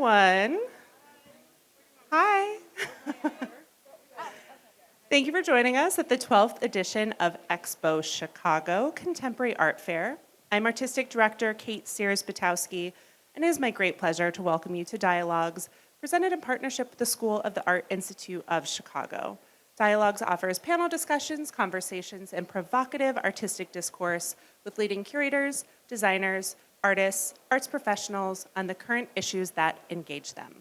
everyone. Hi. Thank you for joining us at the 12th edition of Expo Chicago Contemporary Art Fair. I'm Artistic Director Kate Sears-Batowski, and it is my great pleasure to welcome you to Dialogues, presented in partnership with the School of the Art Institute of Chicago. Dialogues offers panel discussions, conversations, and provocative artistic discourse with leading curators, designers, artists, arts professionals on the current issues that engage them.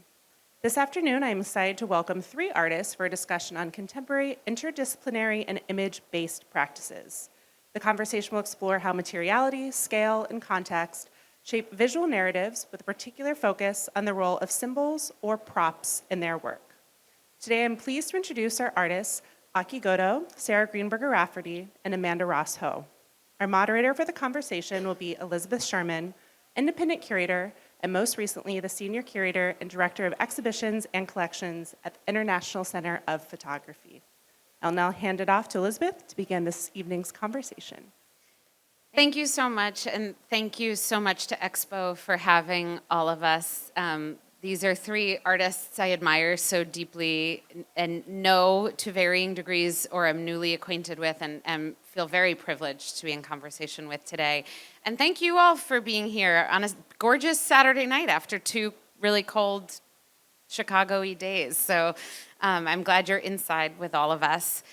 This afternoon, I'm excited to welcome 3 artists for a discussion on contemporary, interdisciplinary, and image-based practices. The conversation will explore how materiality, scale, and context shape visual narratives with a particular focus on the role of symbols or props in their work. Today, I'm pleased to introduce our artists, Aki Goto, Sara Greenberger Rafferty, and Amanda Ross Ho. Our moderator for the conversation will be Elisabeth Sherman, independent curator, and most recently, the Senior Curator and Director of Exhibitions and Collections at the International Center of Photography. I'll now hand it off to Elisabeth to begin this evening's conversation. Thank you so much, and thank you so much to Expo for having all of us. These are 3 artists I admire so deeply and know to varying degrees or am newly acquainted with and feel very privileged to be in conversation with today. And thank you all for being here on a gorgeous Saturday night after 2 really cold Chicago-y days. So I'm glad you're inside with all of us.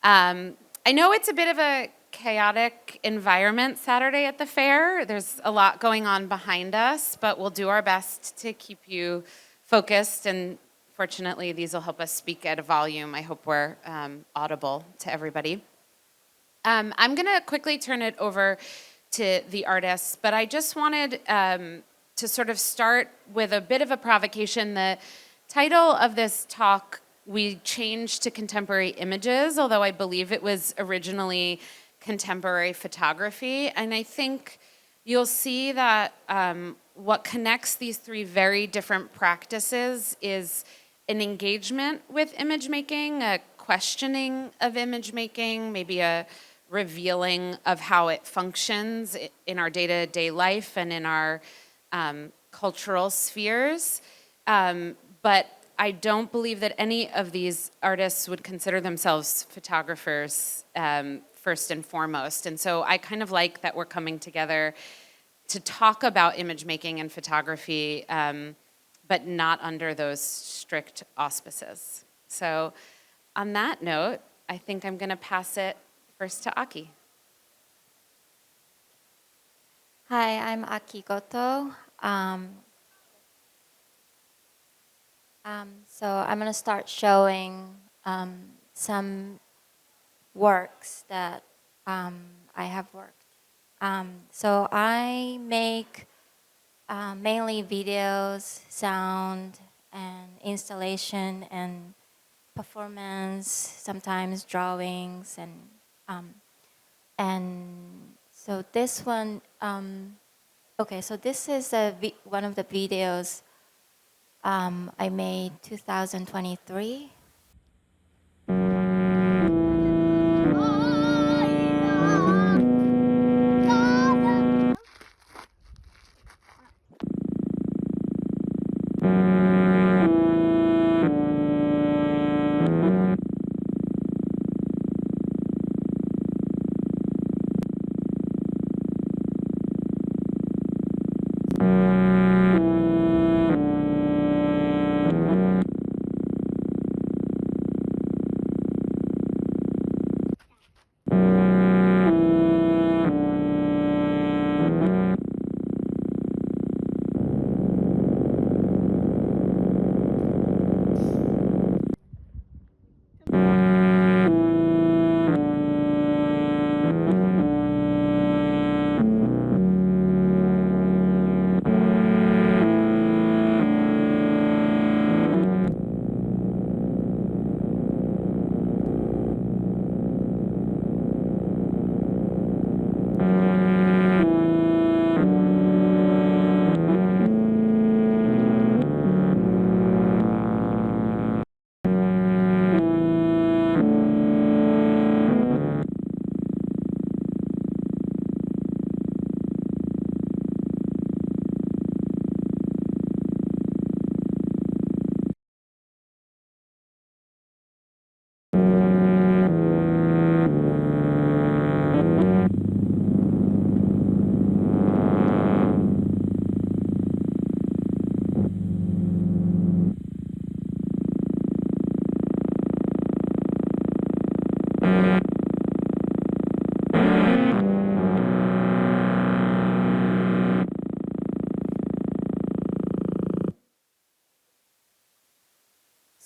I know it's a bit of a chaotic environment Saturday at the fair. There's a lot going on behind us, but we'll do our best to keep you focused, and fortunately these will help us speak at a volume. I hope we're audible to everybody. I'm going to quickly turn it over to the artists, but I just wanted to sort of start with a bit of a provocation. The title of this talk we changed to Contemporary Images, although I believe it was originally Contemporary Photography. And I think you'll see that what connects these 3 very different practices is an engagement with image making, a questioning of image making, maybe a revealing of how it functions in our day-to-day life and in our cultural spheres. But I don't believe that any of these artists would consider themselves photographers first and foremost. And so I kind of like that we're coming together to talk about image making and photography, but not under those strict auspices. So on that note, I think I'm going to pass it first to Aki. Hi, I'm Aki Goto. So I'm going to start showing some works that I have worked. So I make mainly videos, sound, and installation, and performance, sometimes drawings, and so this one, so this is one of the videos I made 2023.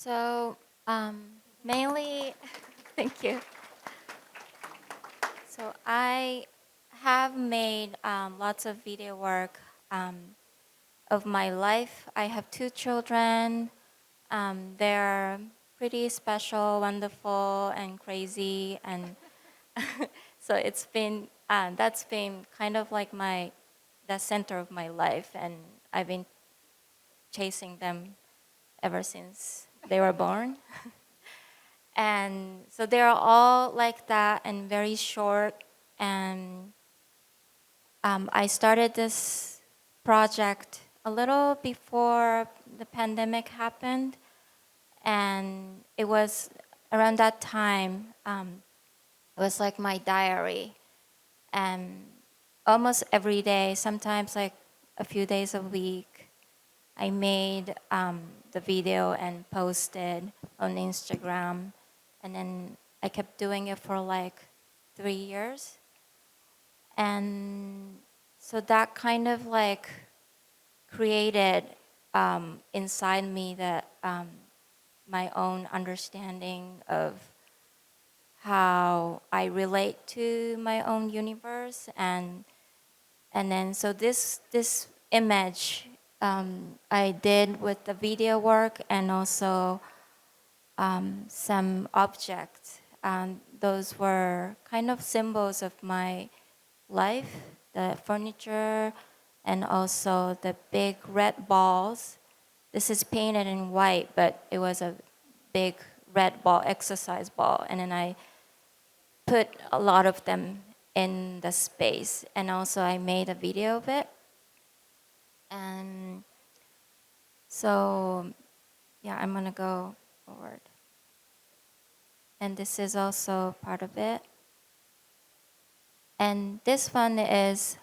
So mainly, thank you. So I have made lots of video work of my life. I have 2 children. They're pretty special, wonderful, and crazy, and so it's been that's been kind of like the center of my life, and I've been chasing them ever since they were born. And so they're all like that and very short. And I started this project a little before the pandemic happened. And it was around that time, it was like my diary. And almost every day, sometimes like a few days a week, I made the video and posted on Instagram. And then I kept doing it for like 3 years. And so that kind of like created inside me that my own understanding of how I relate to my own universe. And then so this image I did with the video work and also some objects. Those were kind of symbols of my life, the furniture, and also the big red balls. This is painted in white, but it was a big red ball, exercise ball. And then I put a lot of them in the space. And also I made a video of it. And so, yeah, I'm gonna go forward. And this is also part of it. And this one is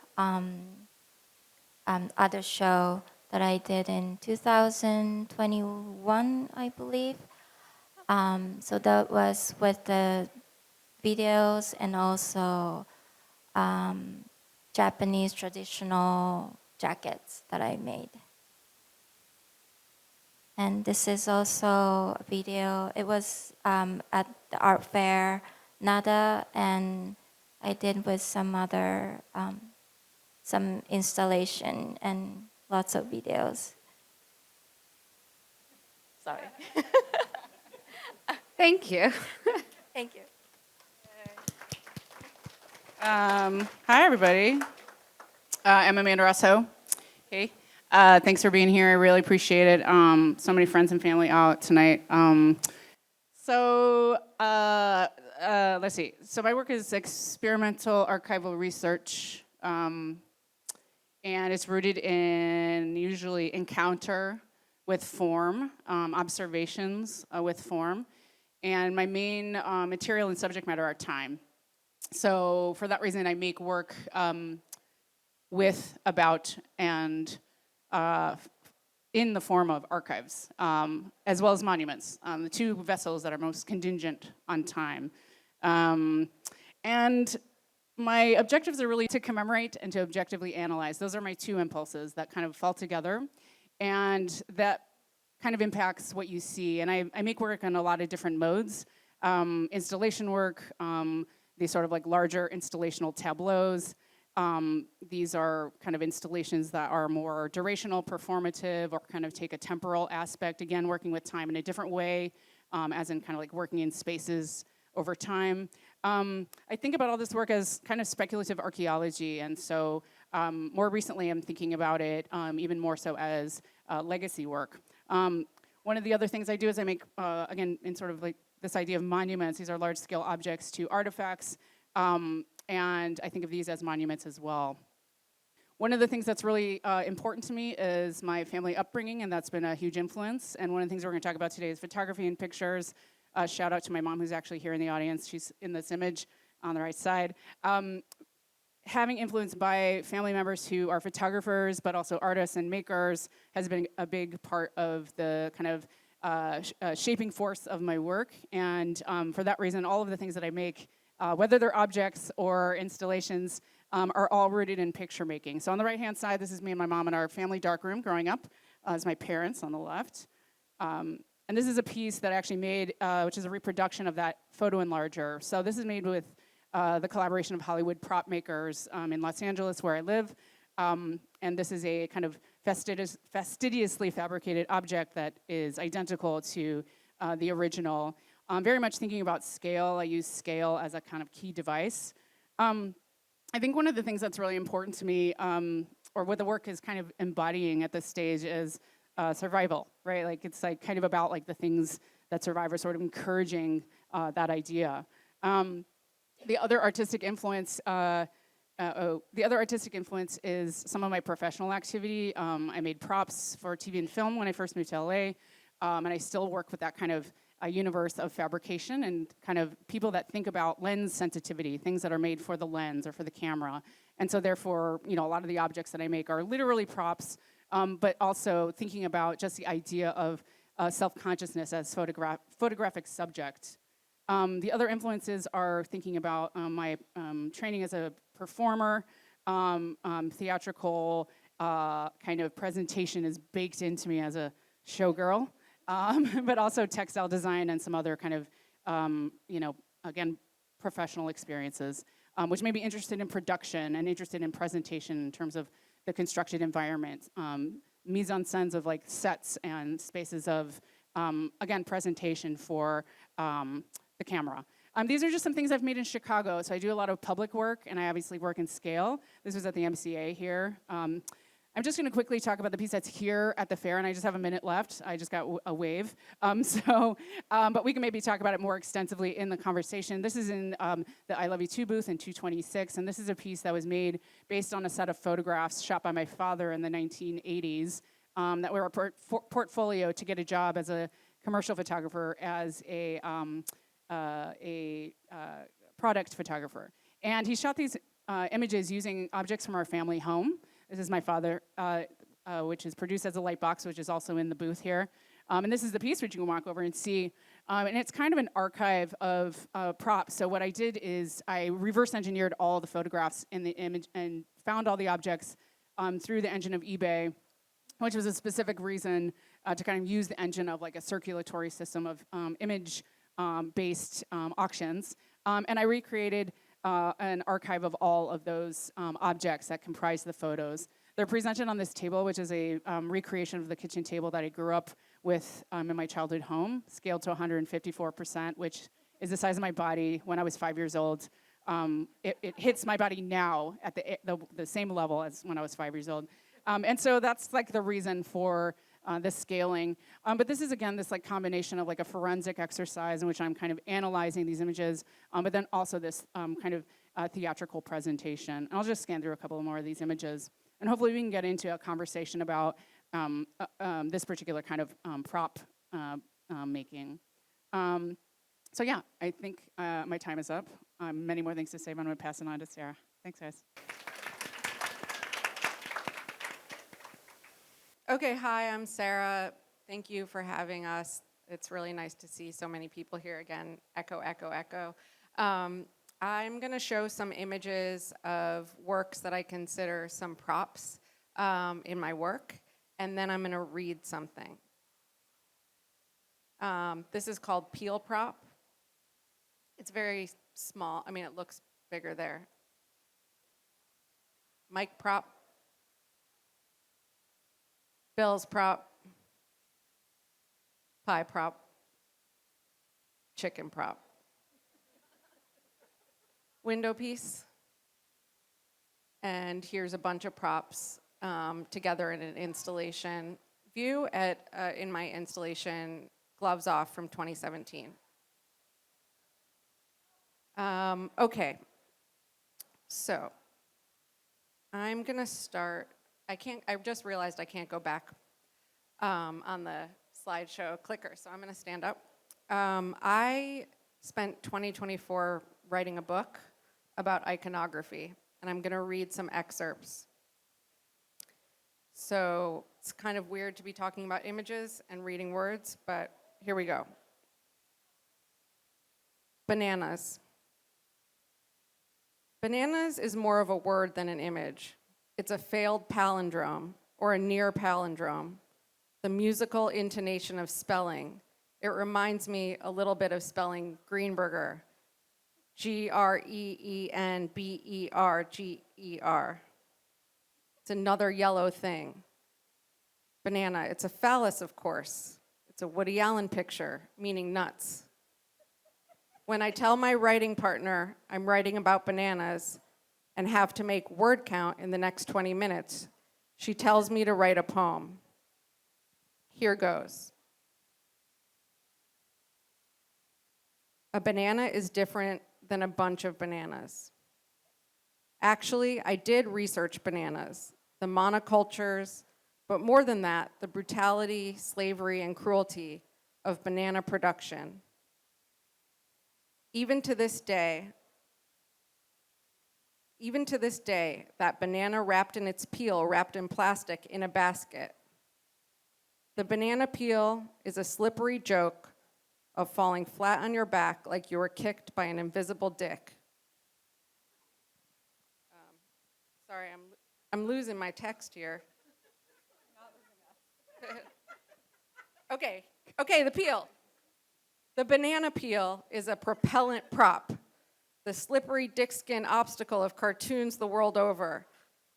other show that I did in 2021, I believe. So that was with the videos and also Japanese traditional jackets that I made. And this is also a video. It was at the art fair, Nada, and I did with some other, some installation and lots of videos. Sorry. Thank you. Thank you. Hi, everybody. I'm Amanda Russo. Hey. Thanks for being here. I really appreciate it. So many friends and family out tonight. Let's see. So my work is experimental archival research, and it's rooted in usually encounter with form, observations with form, and my main material and subject matter are time. So for that reason, I make work with, about, and in the form of archives, as well as monuments, the two vessels that are most contingent on time. And my objectives are really to commemorate and to objectively analyze. Those are my two impulses that kind of fall together, and that kind of impacts what you see. And I make work on a lot of different modes. Installation work, these sort of like larger installational tableaus. These are kind of installations that are more durational, performative, or kind of take a temporal aspect, again, working with time in a different way, as in kind of like working in spaces over time. I think about all this work as kind of speculative archaeology, and so more recently I'm thinking about it even more so as legacy work. One of the other things I do is I make, again, in sort of like this idea of monuments. These are large-scale objects to artifacts, and I think of these as monuments as well. One of the things that's really important to me is my family upbringing, and that's been a huge influence. And one of the things we're going to talk about today is photography and pictures. Shout out to my mom, who's actually here in the audience. She's in this image on the right side. Having influence by family members who are photographers, but also artists and makers, has been a big part of the kind of shaping force of my work. And for that reason, all of the things that I make, whether they're objects or installations, are all rooted in picture making. So on the right-hand side, this is me and my mom in our family darkroom growing up, as my parents on the left. And this is a piece that I actually made, which is a reproduction of that photo enlarger. So this is made with the collaboration of Hollywood prop makers in Los Angeles, where I live. And this is a kind of fastidiously fabricated object that is identical to the original. Very much thinking about scale. I use scale as a kind of key device. I think one of the things that's really important to me, or what the work is kind of embodying at this stage, is survival, right? Like it's like kind of about like the things that survive are sort of encouraging that idea. The other artistic influence is some of my professional activity. I made props for TV and film when I first moved to LA, and I still work with that kind of universe of fabrication and kind of people that think about lens sensitivity, things that are made for the lens or for the camera. And so therefore, you know, a lot of the objects that I make are literally props, but also thinking about just the idea of self-consciousness as photographic subject. The other influences are thinking about my training as a performer, theatrical kind of presentation is baked into me as a showgirl, but also textile design and some other kind of, you know, again, professional experiences, which may be interested in production and interested in presentation in terms of the constructed environment, mise-en-scènes of like sets and spaces of, again, presentation for the camera. These are just some things I've made in Chicago. So I do a lot of public work, and I obviously work in scale. This was at the MCA here. I'm just going to quickly talk about the piece that's here at the fair, and I just have a minute left. I just got a wave. But we can maybe talk about it more extensively in the conversation. This is in the I Love You Too booth in 226, and this is a piece that was made based on a set of photographs shot by my father in the 1980s that were a portfolio to get a job as a commercial photographer, as a product photographer. And he shot these images using objects from our family home. This is my father, which is produced as a light box, which is also in the booth here. And this is the piece, which you can walk over and see. And it's kind of an archive of props. So what I did is I reverse engineered all the photographs in the image and found all the objects through the engine of eBay, which was a specific reason to kind of use the engine of like a circulatory system of image-based auctions. And I recreated an archive of all of those objects that comprise the photos. They're presented on this table, which is a recreation of the kitchen table that I grew up with in my childhood home, scaled to 154%, which is the size of my body when I was 5 years old. It hits my body now at the same level as when I was 5 years old. And so that's like the reason for the scaling. But this is, again, this like combination of like a forensic exercise in which I'm kind of analyzing these images, but then also this kind of theatrical presentation. And I'll just scan through a couple more of these images. And hopefully we can get into a conversation about this particular kind of prop making. So yeah, I think my time is up. Many more things to say, but I'm going to pass it on to Sara. Thanks, guys. Okay, hi, I'm Sara. Thank you for having us. It's really nice to see so many people here again. Echo, echo, echo. I'm going to show some images of works that I consider some props in my work, and then I'm going to read something. This is called Peel Prop. It's very small. I mean, it looks bigger there. Mic Prop. Bill's Prop. Pie Prop. Chicken Prop. Window piece. And here's a bunch of props together in an installation view in my installation Gloves Off from 2017. Okay, so I'm gonna start. I just realized I can't go back on the slideshow clicker, so I'm gonna stand up. I spent 2024 writing a book about iconography, and I'm gonna read some excerpts. So it's kind of weird to be talking about images and reading words, but here we go. Bananas. Bananas is more of a word than an image. It's a failed palindrome or a near palindrome, the musical intonation of spelling it reminds me a little bit of spelling Greenberger. Greenberger. It's another yellow thing. Banana, it's a phallus, of course. It's a Woody Allen picture, meaning nuts. When I tell my writing partner I'm writing about bananas and have to make word count in the next 20 minutes, she tells me to write a poem. Here goes. A banana is different than a bunch of bananas. Actually, I did research bananas, the monocultures, but more than that, the brutality, slavery, and cruelty of banana production. Even to this day, that banana wrapped in its peel, wrapped in plastic in a basket. The banana peel is a slippery joke of falling flat on your back like you were kicked by an invisible dick. Sorry, I'm losing my text here. Okay, the peel. The banana peel is a propellant prop, the slippery dickskin obstacle of cartoons the world over.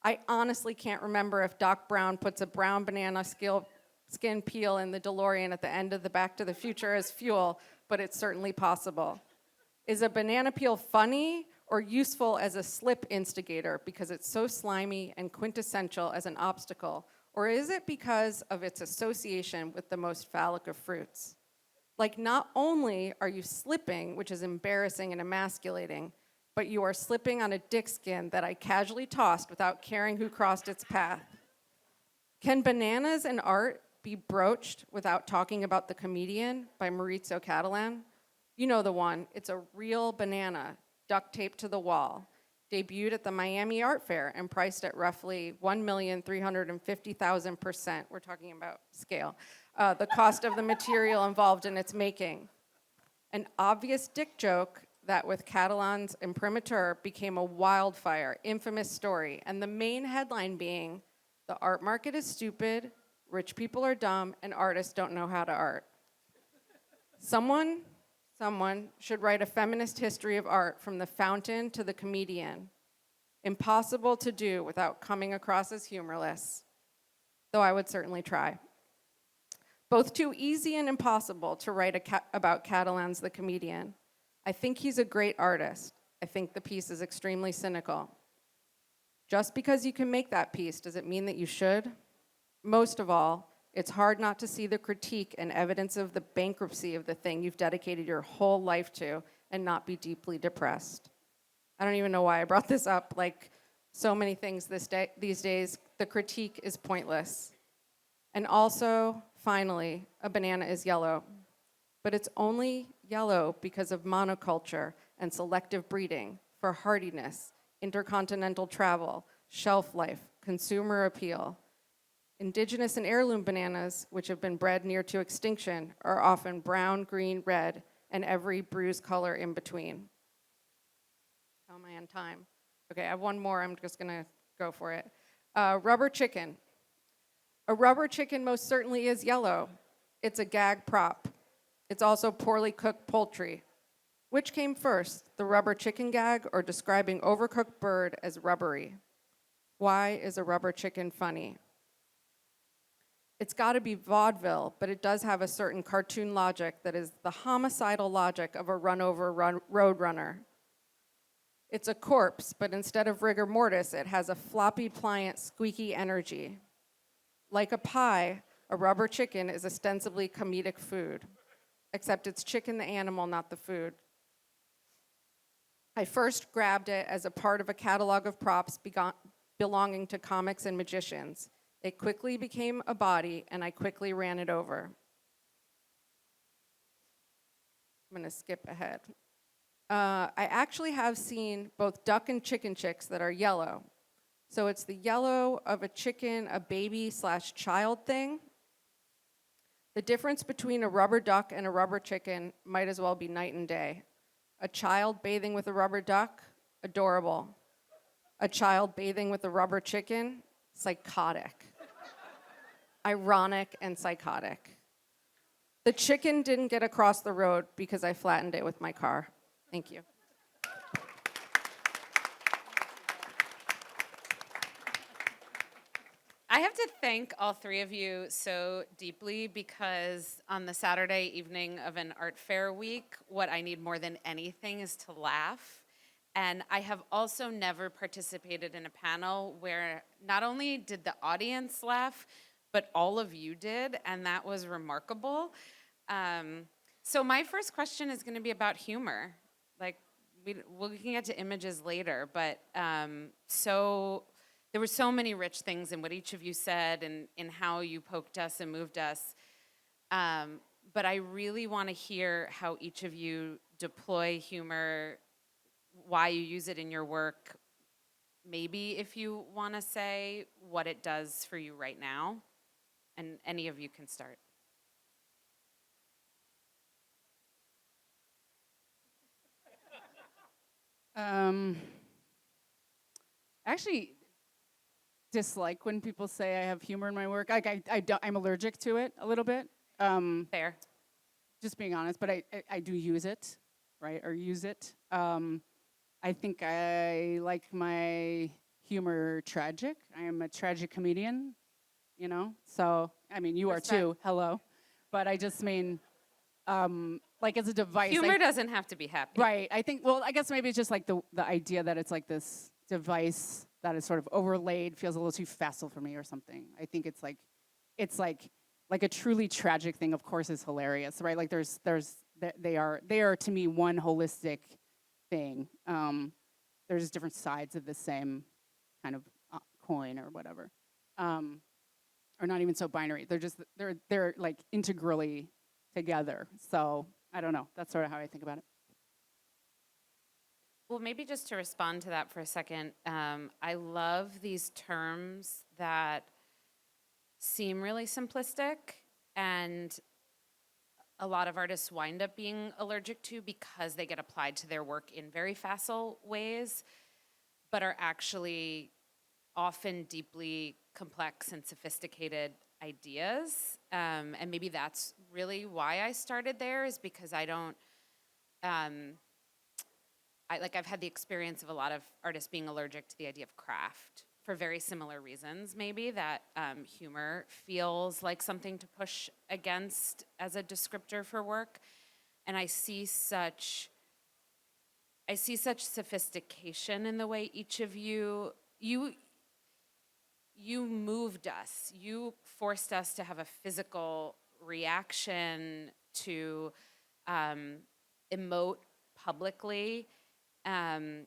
I honestly can't remember if Doc Brown puts a brown banana skin peel in the DeLorean at the end of the Back to the Future as fuel, but it's certainly possible. Is a banana peel funny or useful as a slip instigator because it's so slimy and quintessential as an obstacle? Or is it because of its association with the most phallic of fruits? Like, not only are you slipping, which is embarrassing and emasculating, but you are slipping on a dickskin that I casually tossed without caring who crossed its path. Can bananas and art be broached without talking about The Comedian by Maurizio Catalan? You know the one. It's a real banana duct taped to the wall, debuted at the Miami Art Fair and priced at roughly 1,350,000%. We're talking about scale. The cost of the material involved in its making. An obvious dick joke that with Catalan's imprimatur became a wildfire, infamous story, and the main headline being, the art market is stupid, rich people are dumb, and artists don't know how to art. Someone should write a feminist history of art from the fountain to the comedian. Impossible to do without coming across as humorless, though I would certainly try. Both too easy and impossible to write about Catalan's The Comedian. I think he's a great artist. I think the piece is extremely cynical. Just because you can make that piece, does it mean that you should? Most of all, it's hard not to see the critique and evidence of the bankruptcy of the thing you've dedicated your whole life to and not be deeply depressed. I don't even know why I brought this up. Like so many things these days, the critique is pointless. And also, finally, a banana is yellow. But it's only yellow because of monoculture and selective breeding for hardiness, intercontinental travel, shelf life, consumer appeal. Indigenous and heirloom bananas, which have been bred near to extinction, are often brown, green, red, and every bruise color in between. How am I on time? Okay, I have one more. I'm just going to go for it. Rubber chicken. A rubber chicken most certainly is yellow. It's a gag prop. It's also poorly cooked poultry. Which came first, the rubber chicken gag or describing overcooked bird as rubbery? Why is a rubber chicken funny? It's got to be vaudeville, but it does have a certain cartoon logic that is the homicidal logic of a road runner. It's a corpse, but instead of rigor mortis, it has a floppy, pliant, squeaky energy. Like a pie, a rubber chicken is ostensibly comedic food, except it's chicken the animal, not the food. I first grabbed it as a part of a catalog of props belonging to comics and magicians. It quickly became a body, and I quickly ran it over. I'm going to skip ahead. I actually have seen both duck and chicken chicks that are yellow. So it's the yellow of a chicken, a baby/child thing. The difference between a rubber duck and a rubber chicken might as well be night and day. A child bathing with a rubber duck, adorable. A child bathing with a rubber chicken, psychotic. Ironic and psychotic. The chicken didn't get across the road because I flattened it with my car. Thank you. I have to thank all three of you so deeply because on the Saturday evening of an art fair week, what I need more than anything is to laugh. And I have also never participated in a panel where not only did the audience laugh, but all of you did, and that was remarkable. So my first question is going to be about humor. Like, we can get to images later, but there were so many rich things in what each of you said and in how you poked us and moved us. But I really want to hear how each of you deploy humor, why you use it in your work. Maybe if you want to say what it does for you right now, and any of you can start. Actually dislike when people say I have humor in my work. Like I'm allergic to it a little bit. Fair. Just being honest, but I do use it, right? Or use it. I think I like my humor tragic. I am a tragic comedian, you know? So, I mean, you are too, hello. But I just mean, like as a device. Humor doesn't have to be happy. Right, I think, well, I guess maybe it's just like the idea that it's like this device that is sort of overlaid, feels a little too facile for me or something. I think it's like a truly tragic thing, of course, is hilarious, right? Like they are to me one holistic thing. There's different sides of the same kind of coin or whatever, or not even so binary. They're like integrally together. So I don't know. That's sort of how I think about it. Well, maybe just to respond to that for a second, I love these terms that seem really simplistic and a lot of artists wind up being allergic to because they get applied to their work in very facile ways, but are actually often deeply complex and sophisticated ideas. And maybe that's really why I started there, is because I don't, I've had the experience of a lot of artists being allergic to the idea of craft for very similar reasons, maybe, that humor feels like something to push against as a descriptor for work. And I see such sophistication in the way each of you moved us. You forced us to have a physical reaction, to emote publicly. And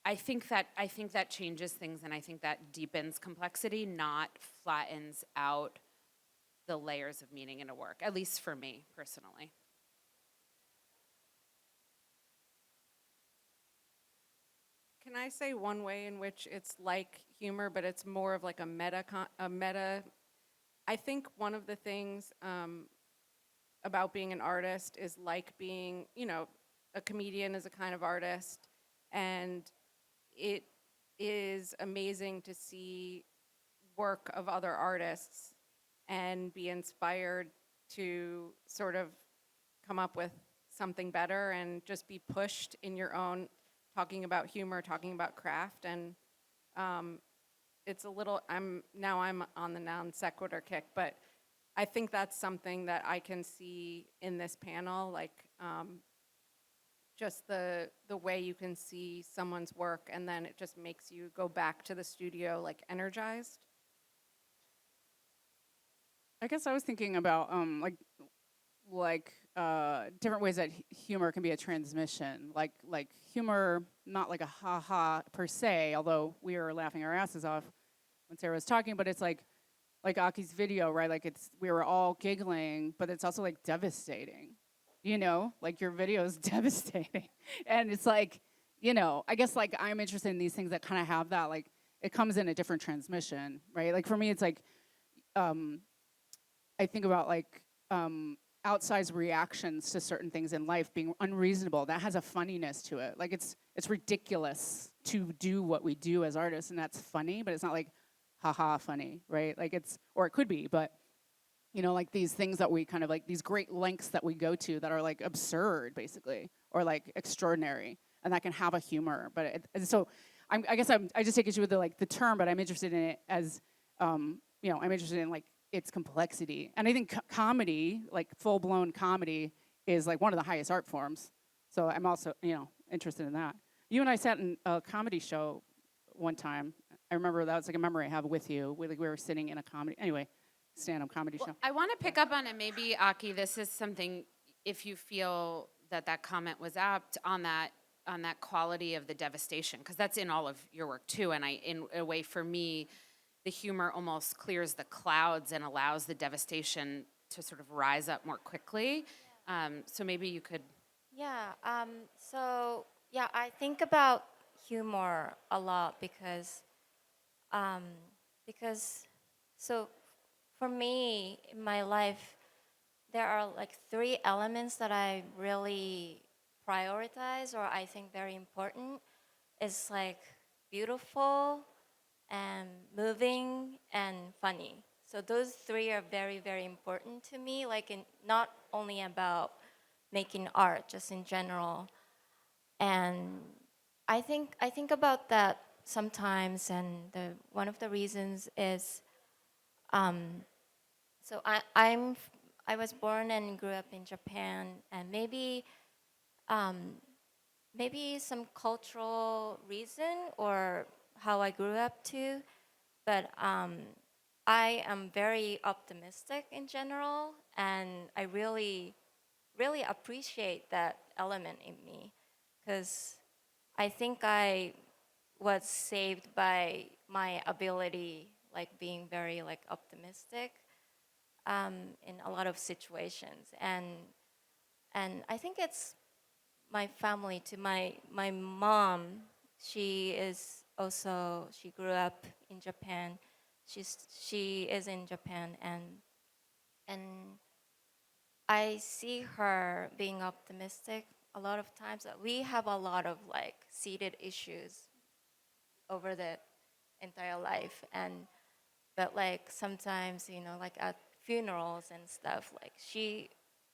I think that changes things, and I think that deepens complexity, not flattens out the layers of meaning in a work, at least for me personally. Can I say one way in which it's like humor, but it's more of like a meta? I think one of the things about being an artist is like being, a comedian is a kind of artist, and it is amazing to see work of other artists and be inspired to sort of come up with something better and just be pushed in your own, talking about humor, talking about craft. And it's a little, I'm on the non sequitur kick, but I think that's something that I can see in this panel, like just the way you can see someone's work, and then it just makes you go back to the studio like energized. I guess I was thinking about different ways that humor can be a transmission. Like humor, not like a ha-ha per se, although we were laughing our asses off when Sarah was talking, but it's like Aki's video, right? Like we were all giggling, but it's also like devastating. Like your video is devastating. And it's like, I guess like I'm interested in these things that kind of have that, like it comes in a different transmission, right? Like for me, it's like, I think about like outsized reactions to certain things in life being unreasonable. That has a funniness to it. Like it's ridiculous to do what we do as artists, and that's funny, but it's not like haha funny, right? Like or it could be, but you know, like these things that we kind of like, these great lengths that we go to that are like absurd, basically, or like extraordinary, and that can have a humor. But and so, I guess I just take issue with the term, but I'm interested in it as, you know, I'm interested in like its complexity, and I think comedy, like full blown comedy, is like one of the highest art forms. So I'm also, you know, interested in that. You and I sat in a comedy show one time. I remember that was like a memory I have with you. We were sitting in a comedy, anyway, stand-up comedy show. I want to pick up on it. Maybe, Aki, this is something, if you feel that comment was apt on that quality of the devastation, because that's in all of your work too. And in a way, for me, the humor almost clears the clouds and allows the devastation to sort of rise up more quickly. So maybe you could. Yeah. So yeah, I think about humor a lot because so for me in my life there are like three elements that I really prioritize or I think very important. It's like beautiful and moving and funny. So those three are very, very important to me, like in not only about making art, just in general. And I think about that sometimes, and one of the reasons is, so I was born and grew up in Japan, and maybe some cultural reason or how I grew up too, but I am very optimistic in general, and I really, really appreciate that element in me, because I think I was saved by my ability, like being very like optimistic in a lot of situations, and I think it's my family too. My mom, she grew up in Japan. She is in Japan, and I see her being optimistic a lot of times. We have a lot of like seated issues over the entire life, and but like sometimes, you know, like at funerals and stuff, like she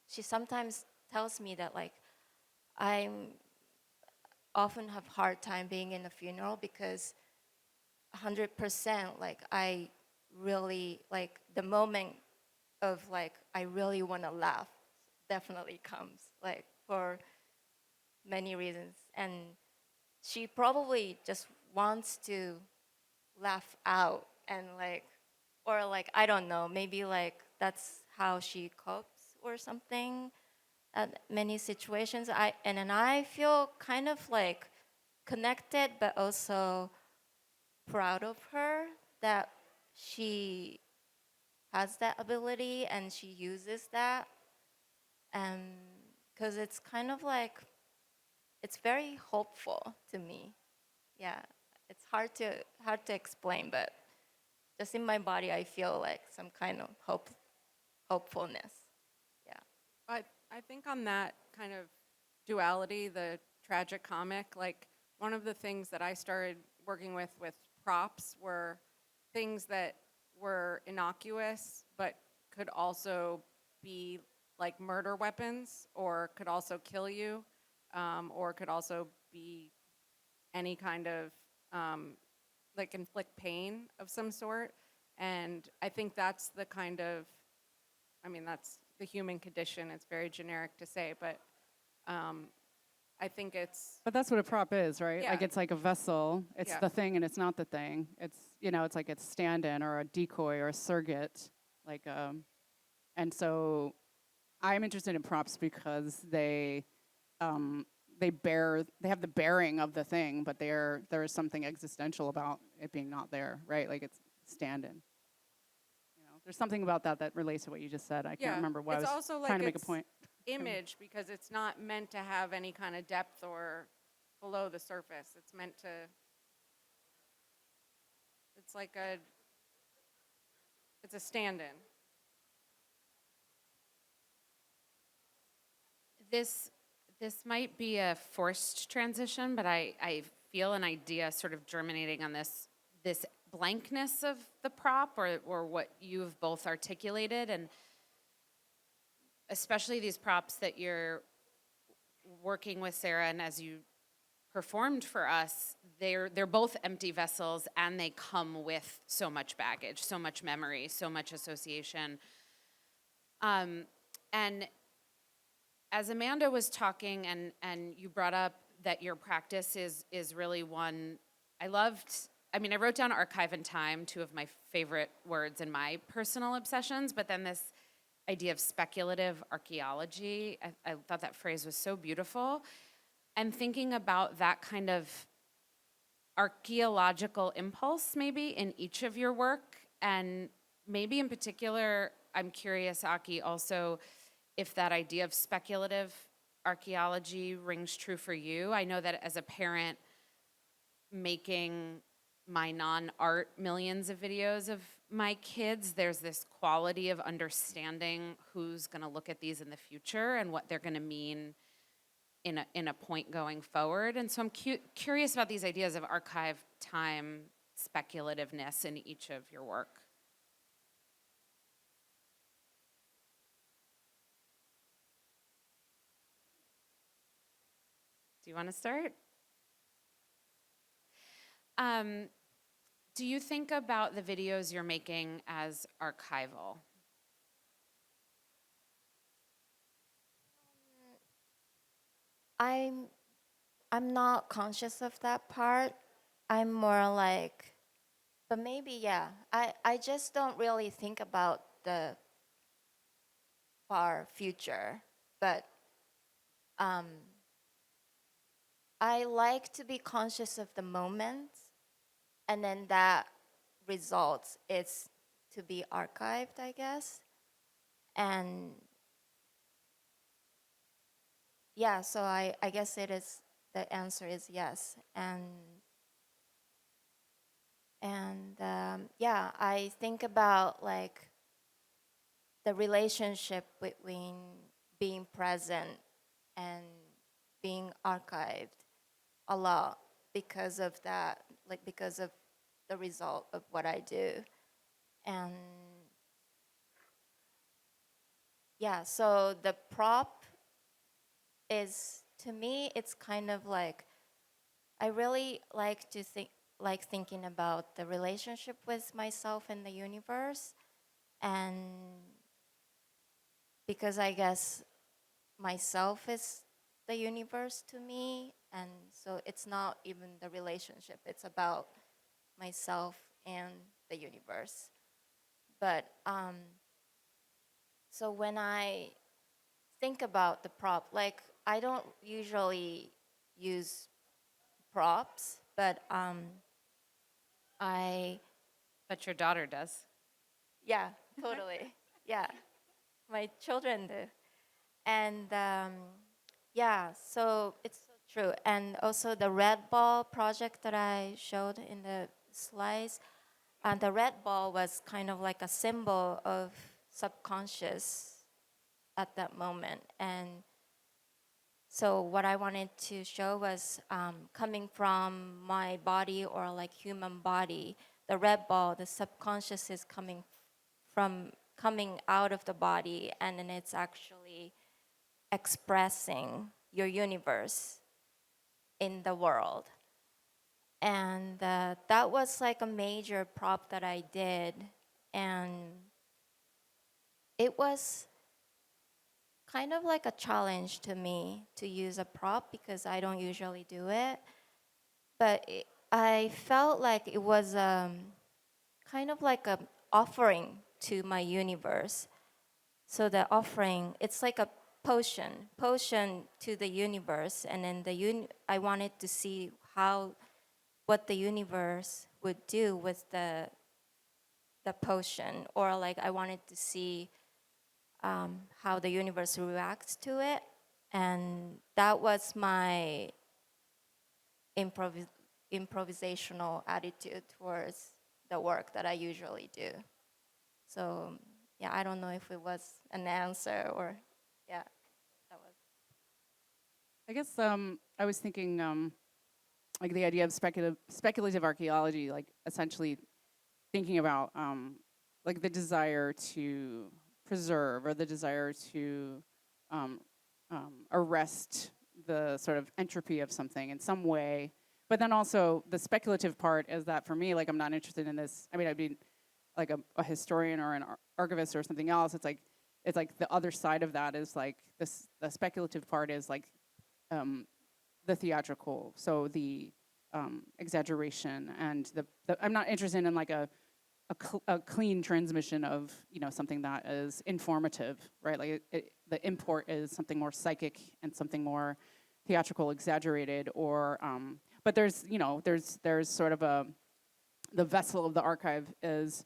sometimes tells me that like I'm often have hard time being in a funeral because 100% like I really like the moment of like I really want to laugh definitely comes like for many reasons, and she probably just wants to laugh out and like or like I don't know, maybe like that's how she copes or something at many situations. I feel kind of like connected but also proud of her that she has that ability and she uses that, and because it's kind of like it's very hopeful to me. Yeah, it's hard to explain, but just in my body I feel like some kind of hopefulness. Yeah. I think on that kind of duality, the tragic comic, like one of the things that I started working with props were things that were innocuous but could also be like murder weapons or could also kill you or could also be any kind of like inflict pain of some sort. And I think that's the kind of, I mean, that's the human condition. It's very generic to say, but I think it's. But that's what a prop is, right? Yeah. Like it's like a vessel. It's Yeah. the thing and it's not the thing. It's, you know, it's like it's stand-in or a decoy or a surrogate. Like, and so I'm interested in props because they have the bearing of the thing, but there is something existential about it being not there, right? Like it's stand-in. You know, there's something about that relates to what you just said. I can't remember what It's I was also like trying to make a it's point. image because it's not meant to have any kind of depth or below the surface. It's meant to. It's like it's a stand-in. This might be a forced transition, but I feel an idea sort of germinating on this blankness of the prop or what you've both articulated. And especially these props that you're working with, Sara, and as you performed for us, they're both empty vessels, and they come with so much baggage, so much memory, so much association. And as Amanda was talking, and you brought up that your practice is really one I loved. I mean, I wrote down archive and time, two of my favorite words in my personal obsessions, but then this idea of speculative archaeology, I thought that phrase was so beautiful. And thinking about that kind of archaeological impulse maybe in each of your work, and maybe in particular, I'm curious, Aki, also if that idea of speculative archaeology rings true for you. I know that as a parent making my non-art millions of videos of my kids, there's this quality of understanding who's going to look at these in the future and what they're going to mean in a point going forward. And so I'm curious about these ideas of archive, time, speculativeness in each of your work. Do you want to start? Do you think about the videos you're making as archival? I'm not conscious of that part. I'm more like, but maybe yeah. I just don't really think about the far future, but I like to be conscious of the moment, and then that results is to be archived, I guess. And yeah, so I guess it is, the answer is yes. And yeah, I think about like the relationship between being present and being archived a lot because of that, like because of the result of what I do. And yeah, so the prop is, to me, it's kind of like, I really like to think, like thinking about the relationship with myself and the universe. And because I guess myself is the universe to me, and so it's not even the relationship, it's about myself and the universe. But so when I think about the prop, like I don't usually use props, but But your daughter does. yeah, totally, yeah, my children do. And yeah, so it's so true. And also the red ball project that I showed in the slides, and the red ball was kind of like a symbol of subconscious at that moment. And so what I wanted to show was coming from my body, or like human body, the red ball, the subconscious is coming out of the body, and then it's actually expressing your universe in the world. And that was like a major prop that I did. And it was kind of like a challenge to me to use a prop because I don't usually do it. But I felt like it was kind of like an offering to my universe. So the offering, it's like a potion to the universe. And then I wanted to see what the universe would do with the potion, or like I wanted to see how the universe reacts to it. And that was my improvisational attitude towards the work that I usually do. So yeah, I don't know if it was an answer, or yeah, that was. I guess I was thinking like the idea of speculative archaeology, like essentially thinking about like the desire to preserve, or the desire to arrest the sort of entropy of something in some way. But then also the speculative part is that for me, like, I'm not interested in this. I mean, I'd be like a historian or an archivist or something else. It's like the other side of that is like this. The speculative part is like the theatrical, so the exaggeration and the I'm not interested in like a clean transmission of something that is informative, right? Like the import is something more psychic and something more theatrical, exaggerated, or but there's there's sort of the vessel of the archive is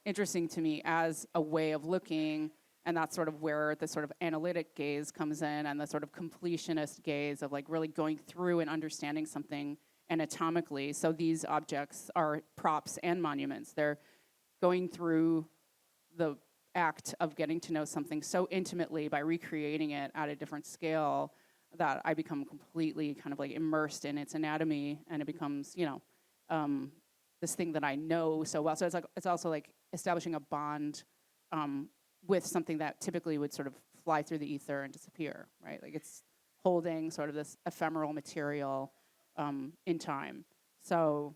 interesting to me as a way of looking, and that's sort of where the sort of analytic gaze comes in, and the sort of completionist gaze of like really going through and understanding something anatomically. So these objects are props and monuments. They're going through the act of getting to know something so intimately by recreating it at a different scale that I become completely kind of like immersed in its anatomy, and it becomes, this thing that I know so well. So it's also like establishing a bond with something that typically would sort of fly through the ether and disappear, right? Like it's holding sort of this ephemeral material in time. So,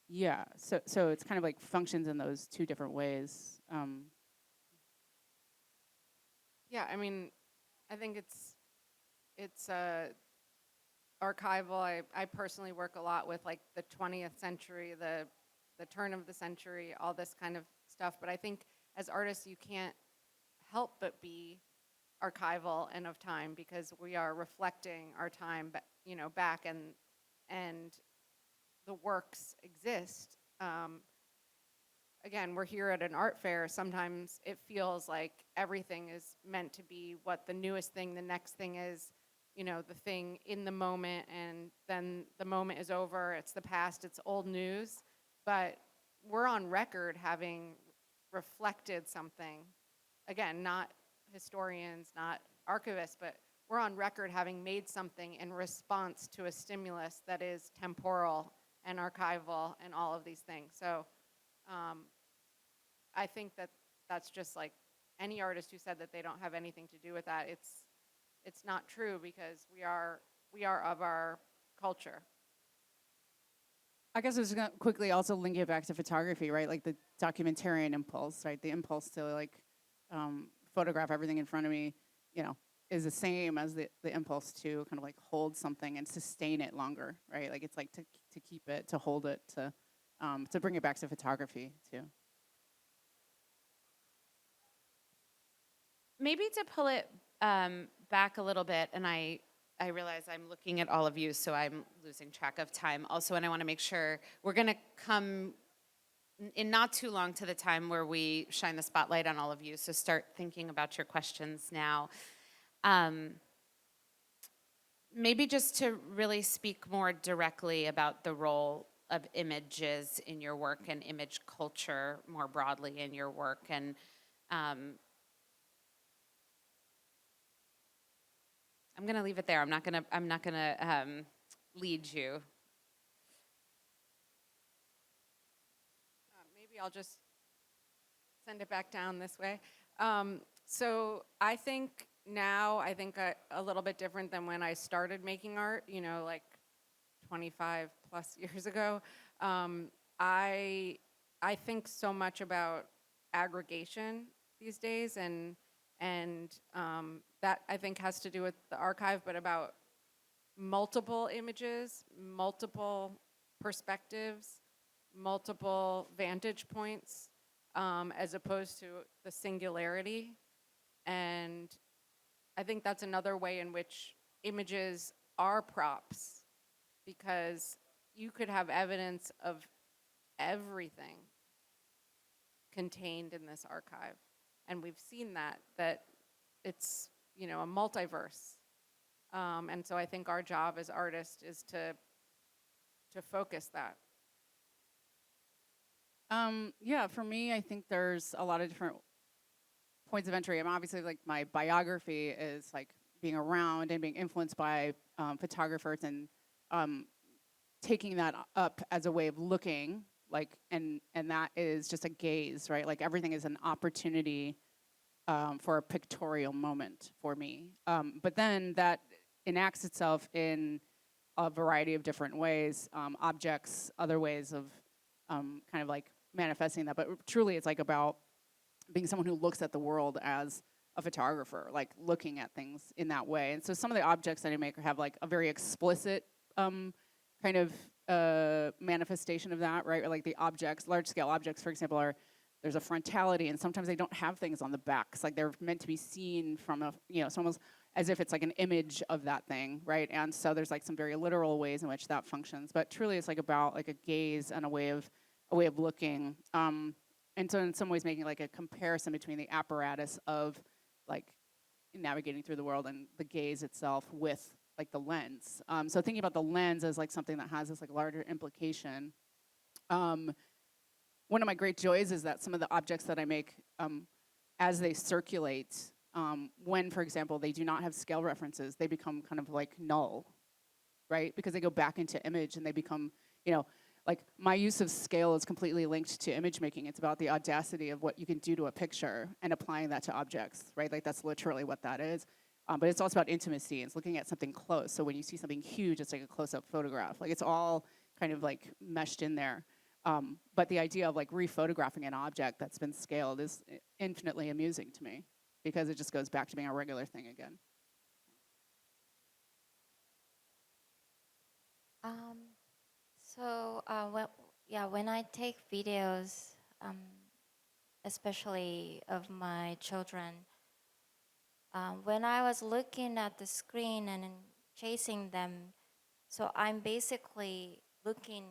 yeah, so it's kind of like functions in those two different ways. Yeah, I mean, I think it's archival. I personally work a lot with like the 20th century, the turn of the century, all this kind of stuff. But I think as artists, you can't help but be archival and of time, because we are reflecting our time, back, and the works exist. Again, we're here at an art fair. Sometimes it feels like everything is meant to be what the newest thing, the next thing is, the thing in the moment, and then the moment is over. It's the past, it's old news. But we're on record having reflected something. Again, not historians, not archivists, but we're on record having made something in response to a stimulus that is temporal and archival and all of these things. So I think that's just like any artist who said that they don't have anything to do with that. It's not true, because we are of our culture. I guess I was gonna quickly also link it back to photography, right? Like the documentarian impulse, right? The impulse to like photograph everything in front of me, is the same as the impulse to kind of like hold something and sustain it longer, right? Like it's like to keep it, to hold it, to bring it back to photography too. Maybe to pull it back a little bit, and I realize I'm looking at all of you, so I'm losing track of time also, and I want to make sure we're going to come in not too long to the time where we shine the spotlight on all of you, so start thinking about your questions now. Maybe just to really speak more directly about the role of images in your work and image culture more broadly in your work, and I'm going to leave it there. I'm not going to lead you. Maybe I'll just send it back down this way. So I think now, a little bit different than when I started making art, like 25 plus years ago. I think so much about aggregation these days, and that I think has to do with the archive, but about multiple images, multiple perspectives, multiple vantage points, as opposed to the singularity. And I think that's another way in which images are props, because you could have evidence of everything contained in this archive. And we've seen that it's, a multiverse. And so I think our job as artists is to focus that. Yeah, for me, I think there's a lot of different points of entry. I'm obviously like my biography is like being around and being influenced by photographers, and taking that up as a way of looking, like, and that is just a gaze, right? Like everything is an opportunity for a pictorial moment for me. But then that enacts itself in a variety of different ways, objects, other ways of kind of like manifesting that. But truly, it's like about being someone who looks at the world as a photographer, like looking at things in that way. And so some of the objects that I make have like a very explicit kind of manifestation of that, right? Or like the objects, large scale objects, for example, there's a frontality, and sometimes they don't have things on the backs. Like they're meant to be seen from it's almost as if it's like an image of that thing, right? And so there's like some very literal ways in which that functions. But truly, it's like about like a gaze and a way of looking. And so in some ways making like a comparison between the apparatus of like navigating through the world and the gaze itself with like the lens. So thinking about the lens as like something that has this like larger implication. One of my great joys is that some of the objects that I make as they circulate, when, for example, they do not have scale references, they become kind of like null, right? Because they go back into image and they become, like my use of scale is completely linked to image making. It's about the audacity of what you can do to a picture and applying that to objects, right? Like that's literally what that is. But it's also about intimacy. It's looking at something close. So when you see something huge, it's like a close-up photograph. Like it's all kind of like meshed in there. But the idea of like rephotographing an object that's been scaled is infinitely amusing to me because it just goes back to being a regular thing again. When I take videos, especially of my children, when I was looking at the screen and chasing them, so I'm basically looking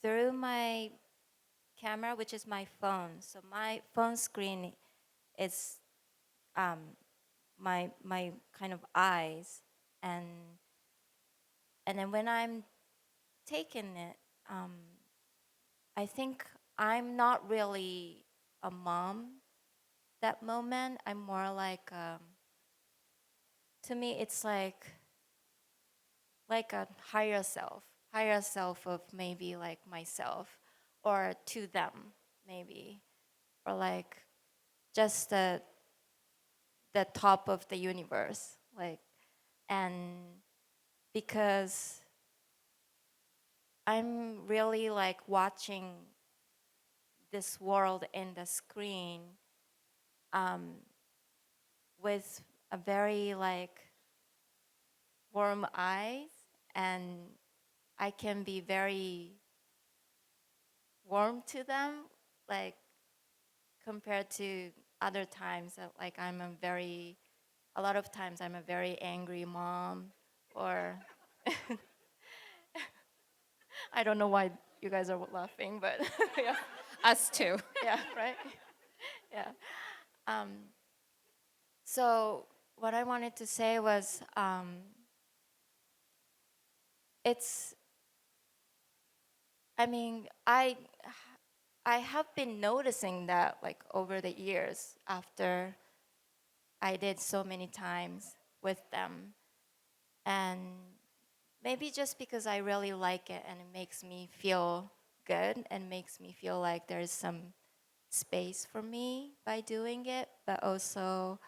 through my camera, which is my phone. So my phone screen is my kind of eyes, and then when I'm taking it, I think I'm not really a mom that moment. I'm more like, to me, it's like a higher self of maybe like myself or to them maybe, or like just the top of the universe, like, and because I'm really like watching this world in the screen with a very like warm eyes, and I can be very warm to them, like compared to other times that like a lot of times I'm a very angry mom, or I don't know why you guys are laughing, but yeah. Us too. Yeah, right? Yeah. So what I wanted to say was, I have been noticing that like over the years after I did so many times with them. And maybe just because I really like it and it makes me feel good and makes me feel like there's some space for me by doing it, but also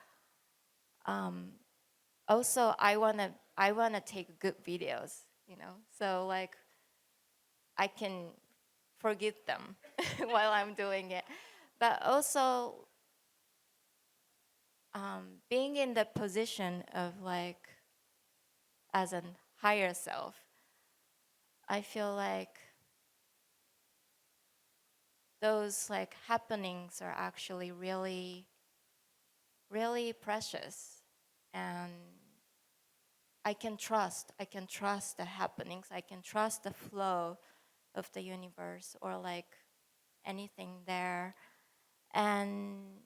I wanna take good videos, so like I can forgive them while I'm doing it, but also being in the position of like as a higher self, I feel like those like happenings are actually really, really precious, and I can trust the happenings, I can trust the flow of the universe or like anything there, and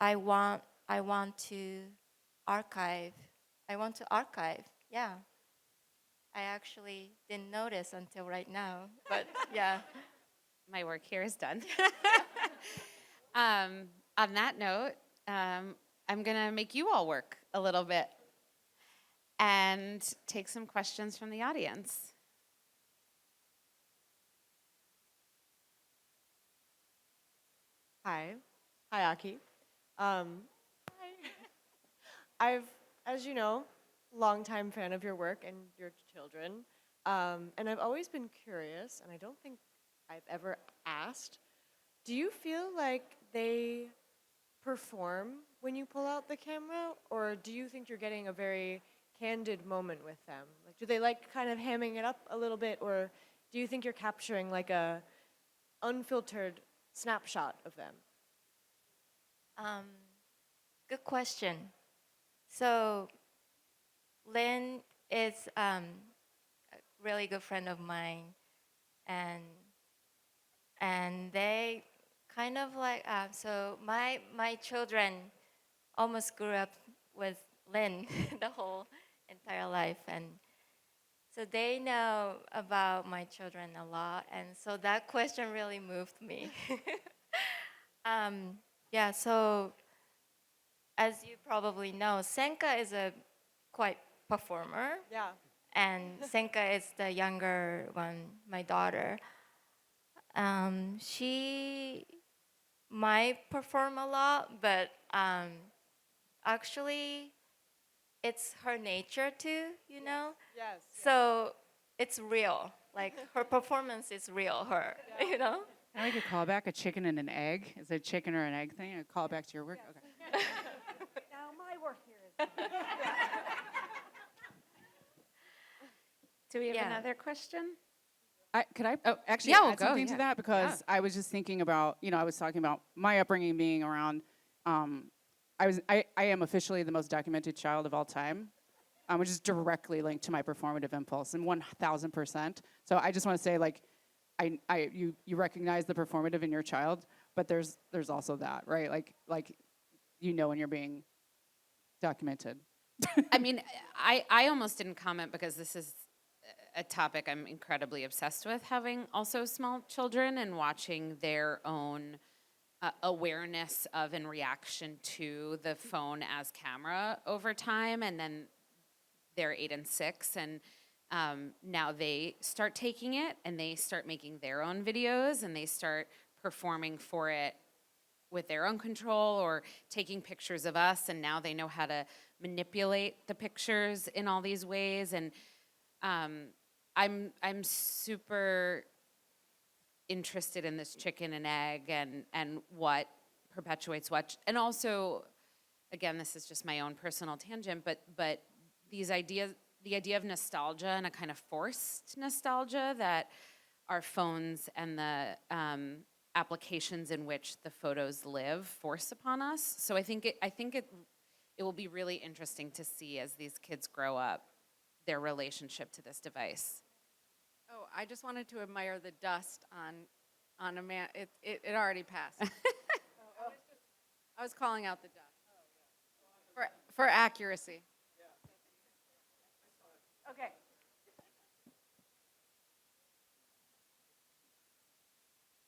I want to archive. Yeah. I actually didn't notice until right now, but yeah. My work here is done. On that note, I'm going to make you all work a little bit and take some questions from the audience. Hi, Aki. I've, as you know, longtime fan of your work and your children, and I've always been curious, and I don't think I've ever asked, do you feel like they perform when you pull out the camera, or do you think you're getting a very candid moment with them? Like, do they like kind of hamming it up a little bit, or do you think you're capturing like a unfiltered snapshot of them? Good question. So, Lynn is a really good friend of mine, and they kind of like so my children almost grew up with Lynn the whole entire life, and so they know about my children a lot, and so that question really moved me. Yeah, so as you probably know, Senka is a quite performer, Yeah. and Senka is the younger one, my daughter. She might perform a lot, but actually, it's her nature too, you know? Yes. So it's real. Like her performance is real, her, you know? Can I make a call back? A chicken and an egg? Is it a chicken or an egg thing? A call back to your work? Okay. Now my work here is. Do we have Yeah. another question? Could I actually Yeah, we'll add go, something yeah. to that? Because I was just thinking about, I was talking about my upbringing being around, I am officially the most documented child of all time, which is directly linked to my performative impulse, and 1,000%. So I just want to say, like, you recognize the performative in your child, but there's also that, right? Like when you're being documented. I mean, I almost didn't comment because this is a topic I'm incredibly obsessed with, having also small children and watching their own awareness of and reaction to the phone as camera over time. And then they're 8 and 6, and now they start taking it and they start making their own videos and they start performing for it with their own control or taking pictures of us, and now they know how to manipulate the pictures in all these ways. And I'm super interested in this chicken and egg and what perpetuates what. And also, again, this is just my own personal tangent, but these ideas, the idea of nostalgia and a kind of forced nostalgia that our phones and the applications in which the photos live force upon us. So I think it will be really interesting to see as these kids grow up their relationship to this device. Oh, I just wanted to admire the dust on a man. It already passed. I was calling out the dust for accuracy. Okay.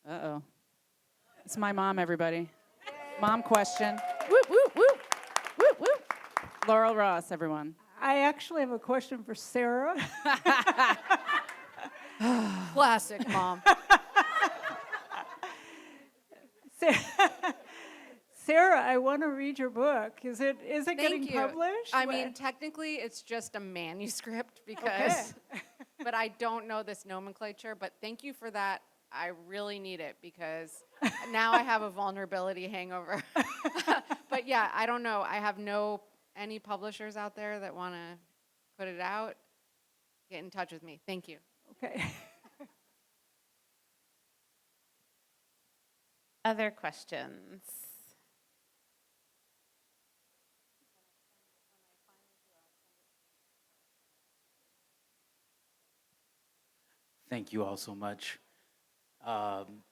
Uh-oh. It's my mom, everybody. Mom question. Woo, woo, woo. Woo, woo. Laurel Ross, everyone. I actually have a question for Sara. Classic, Mom. Sara, I want to read your book. Is it Thank getting you. published? I mean, technically, it's just a manuscript because, but I don't know this nomenclature. But thank you for that. I really need it because now I have a vulnerability hangover. But yeah, I don't know. I have any publishers out there that want to put it out. Get in touch with me. Thank you. Okay. Other questions? Thank you all so much. I'm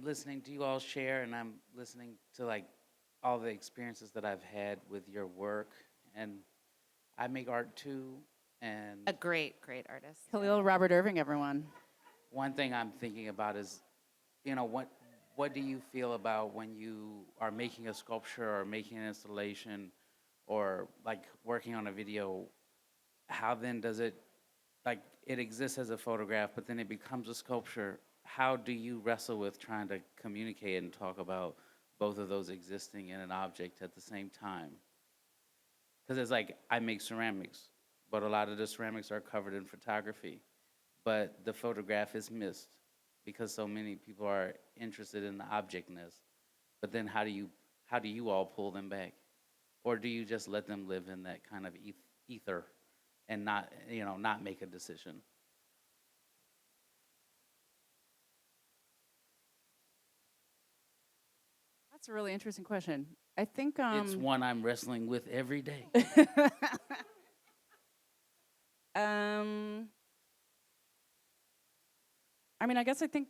listening to you all share, and I'm listening to like all the experiences that I've had with your work, and I make art too. And A great artist. Khalil Robert Irving, everyone. one thing I'm thinking about is, what do you feel about when you are making a sculpture or making an installation, or like working on a video? How then does it? Like, it exists as a photograph, but then it becomes a sculpture. How do you wrestle with trying to communicate and talk about both of those existing in an object at the same time. Because it's like, I make ceramics, but a lot of the ceramics are covered in photography, but the photograph is missed because so many people are interested in the objectness. But then how do you all pull them back? Or do you just let them live in that kind of ether and not, not make a decision? That's a really interesting question. I think It's one I'm wrestling with every day. I mean, I guess I think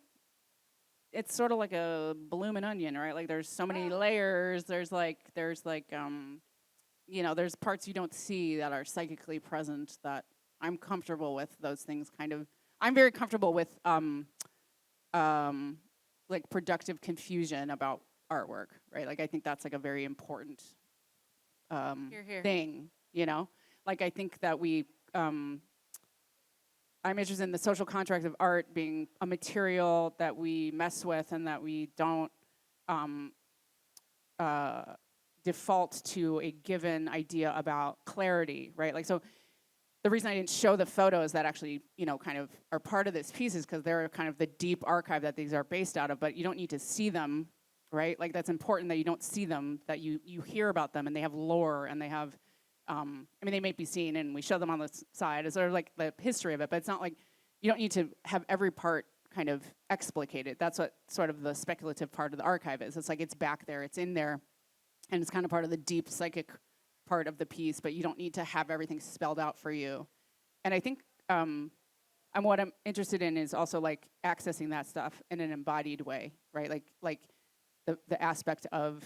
it's sort of like a blooming onion, right? Like there's so many layers. There's there's parts you don't see that are psychically present that I'm comfortable with those things kind of. I'm very comfortable with like productive confusion about artwork, right? Like I think that's like a very important Hear, hear. thing, Like I think that I'm interested in the social contract of art being a material that we mess with and that we don't default to a given idea about clarity, right? Like, so the reason I didn't show the photos that actually, kind of are part of this piece is because they're kind of the deep archive that these are based out of, but you don't need to see them, right? Like, that's important that you don't see them, that you hear about them, and they have lore, and they have, they may be seen, and we show them on the side as sort of like the history of it, but it's not like, you don't need to have every part kind of explicated. That's what sort of the speculative part of the archive is. It's like, it's back there, it's in there, and it's kind of part of the deep psychic part of the piece, but you don't need to have everything spelled out for you. And I think what I'm interested in is also like accessing that stuff in an embodied way, right? Like the aspect of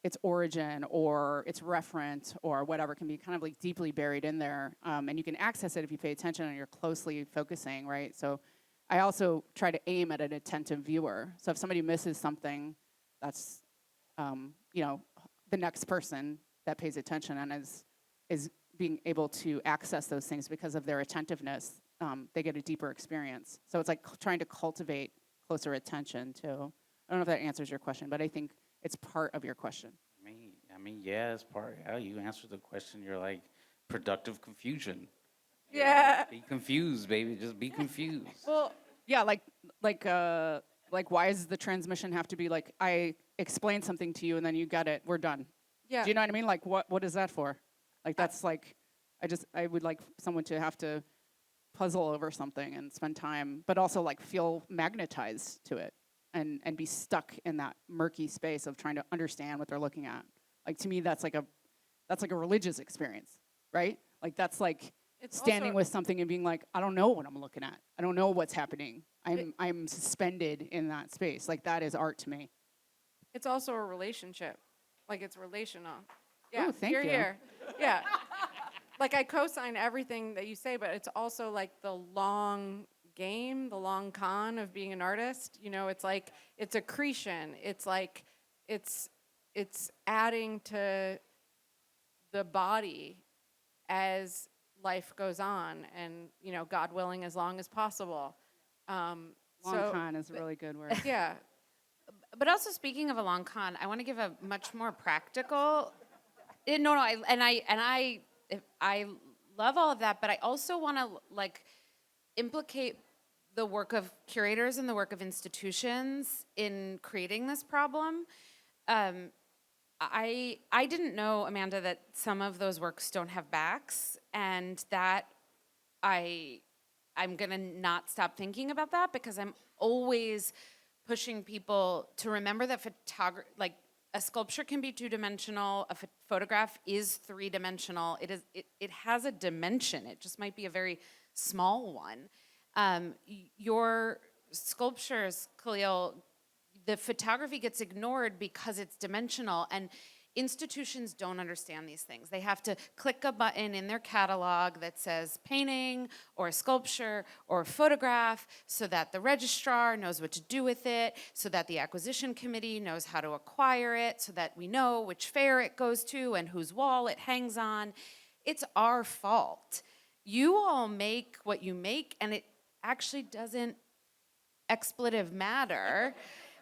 its origin or its reference or whatever can be kind of like deeply buried in there. And you can access it if you pay attention and you're closely focusing, right? So I also try to aim at an attentive viewer. So if somebody misses something, that's, the next person that pays attention and is being able to access those things because of their attentiveness, they get a deeper experience. So it's like trying to cultivate closer attention too. I don't know if that answers your question, but I think it's part of your question. I mean, yeah, it's part. Yeah, you answered the question. You're like productive confusion. Yeah. Be confused, baby. Just be confused. Well, Yeah, like why does the transmission have to be like I explain something to you and then you get it, we're done? yeah. Do you know what I mean? Like what is that for? Like that's like I would like someone to have to puzzle over something and spend time, but also like feel magnetized to it and be stuck in that murky space of trying to understand what they're looking at. Like to me that's like a religious experience, right? Like that's like It's standing also- with something and being like, I don't know what I'm looking at. I don't know what's happening. I'm suspended in that space. Like that is art to me. It's also a relationship. Like it's relational. Yeah. Ooh, thank you're you. Here. Yeah. Like I co-sign everything that you say, but it's also like the long game, the long con of being an artist. It's like it's accretion. It's like it's adding to the body as life goes on, and God willing, as long as possible. Long So- con is a really good word. Yeah. But also, speaking of a long con, I want to give a much more practical. I love all of that, but I also want to like implicate the work of curators and the work of institutions in creating this problem. I didn't know, Amanda, that some of those works don't have backs, and that I'm gonna not stop thinking about that because I'm always pushing people to remember that like a sculpture can be two-dimensional, a photograph is three-dimensional. It has a dimension. It just might be a very small one. Your sculptures, Khalil, the photography gets ignored because it's dimensional, and institutions don't understand these things. They have to click a button in their catalog that says painting or sculpture or photograph so that the registrar knows what to do with it, so that the acquisition committee knows how to acquire it, so that we know which fair it goes to and whose wall it hangs on. It's our fault. You all make what you make, and it actually doesn't expletive matter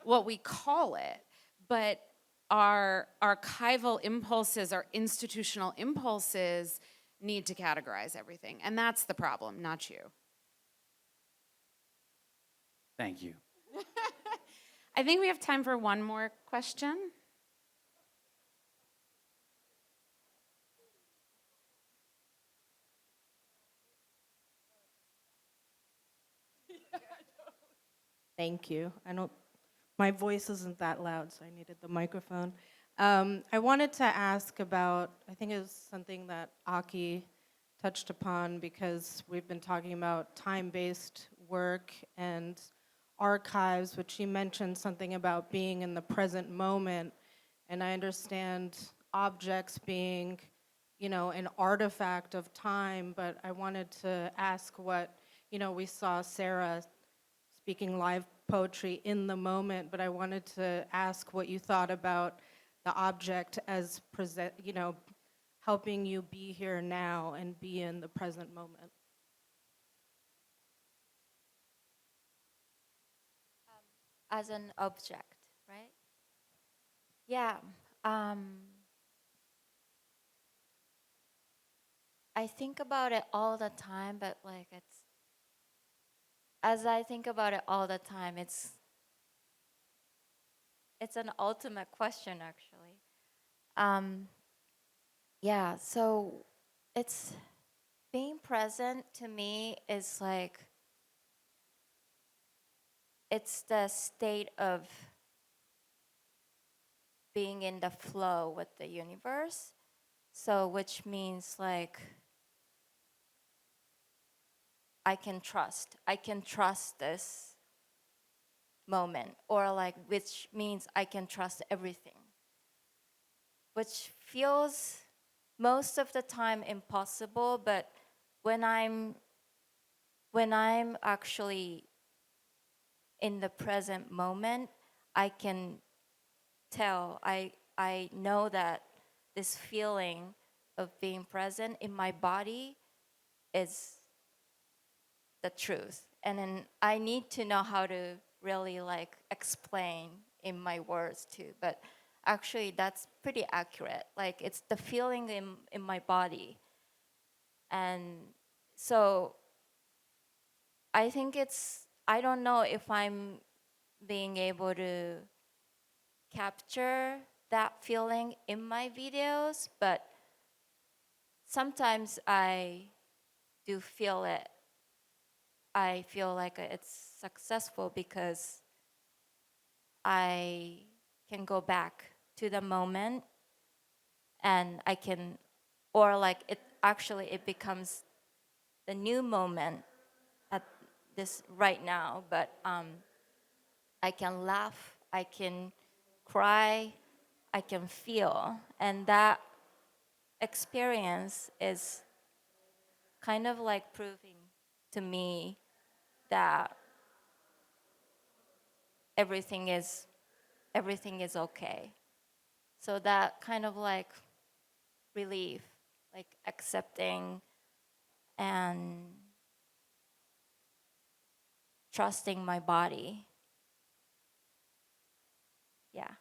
what we call it. but our archival impulses, our institutional impulses need to categorize everything. And that's the problem, not you. Thank you. I think we have time for one more question. Thank you. My voice isn't that loud, so I needed the microphone. I wanted to ask about, I think it was something that Aki touched upon, because we've been talking about time-based work and archives, which she mentioned something about being in the present moment. And I understand objects being, an artifact of time, but I wanted to ask what, we saw Sara speaking live poetry in the moment, but I wanted to ask what you thought about the object as helping you be here now and be in the present moment. As an object, right? Yeah. I think about it all the time, but as I think about it all the time, it's an ultimate question, actually. Yeah, so it's being present to me is it's the state of being in the flow with the universe. So, which means I can trust this moment, or which means I can trust everything, which feels most of the time impossible, but when I'm actually in the present moment, I can tell, I know that this feeling of being present in my body is the truth. And then I need to know how to really explain in my words too. But actually that's pretty accurate. It's the feeling in my body. And so I think I don't know if I'm being able to capture that feeling in my videos, but sometimes I do feel it. I feel like it's successful because I can go back to the moment, and I can, or it becomes the new moment at this right now, but I can laugh, I can cry, I can feel, and that experience is kind of proving to me that everything is okay. So that kind of relief, accepting and trusting my body. Yeah.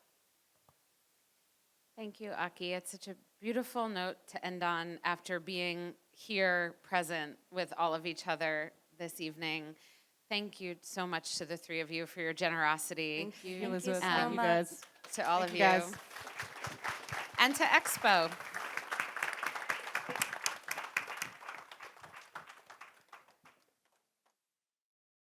Thank you, Aki. It's such a beautiful note to end on after being here present with all of each other this evening. Thank you so much to the three of you for your generosity. Thank you, Thank you Elizabeth. so Thank you, much. guys. To all of you. guys. And to Expo.